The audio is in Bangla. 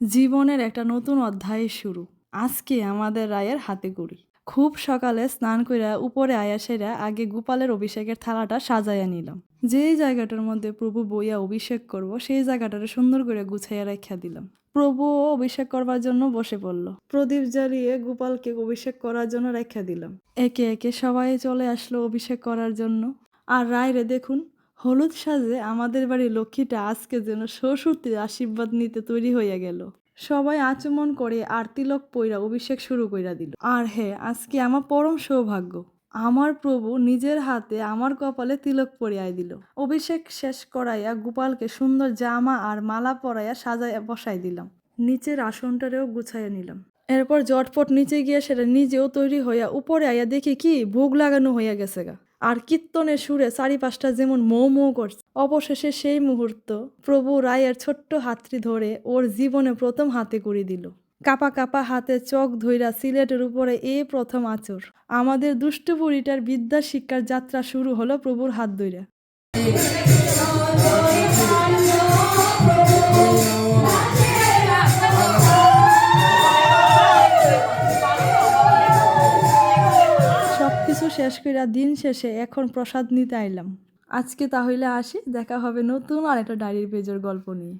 জীবনের একটা নতুন অধ্যায়ের শুরু। আজকে আমাদের রায়ের হাতে করি। খুব সকালে স্নান কইরা উপরে আয়া সেরা আগে গোপালের অভিষেকের থালাটা সাজাইয়া নিলাম। যেই জায়গাটার মধ্যে প্রভু বইয়া অভিষেক করব সেই জায়গাটারে সুন্দর করে গুছাইয়া রাখিয়া দিলাম। প্রভুও অভিষেক করবার জন্য বসে পড়ল। প্রদীপ জ্বালিয়ে গোপালকে অভিষেক করার জন্য রাখিয়া দিলাম। একে একে সবাই চলে আসলো অভিষেক করার জন্য। আর রায়রে দেখুন, হলুদ সাজে আমাদের বাড়ির লক্ষ্মীটা আজকে যেন শ্বশুরটির আশীর্বাদ নিতে তৈরি হইয়া গেল। সবাই আচমন করে আর তিলক পইরা অভিষেক শুরু কইরা দিল। আর হ্যাঁ, আজকে আমার পরম সৌভাগ্য, আমার প্রভু নিজের হাতে আমার কপালে তিলক পরিয়াই দিল। অভিষেক শেষ করাইয়া গোপালকে সুন্দর জামা আর মালা পরাইয়া সাজাইয়া বসাই দিলাম। নিচের আসনটারেও গুছাইয়া নিলাম। এরপর জটপট নিচে গিয়ে সেটা নিজেও তৈরি হইয়া উপরে আইয়া দেখি কি ভোগ লাগানো হইয়া গেছে গা। আর কীর্তনের সুরে চারিপাশটা যেমন মৌ মৌ করছে। অবশেষে সেই মুহূর্ত প্রভু রায়ের ছোট্ট হাতটি ধরে ওর জীবনে প্রথম হাতে করে দিল। কাপা কাপা হাতে চোখ ধইরা সিলেটের উপরে এই প্রথম আচর। আমাদের দুষ্টু বুড়িটার বিদ্যা শিক্ষার যাত্রা শুরু হলো প্রভুর হাত ধইরা। সবকিছু শেষ কইরা দিন শেষে এখন প্রসাদ নিতে আইলাম। আজকে তাহলে আসি, দেখা হবে নতুন আর একটা ডায়েরির পেজের গল্প নিয়ে।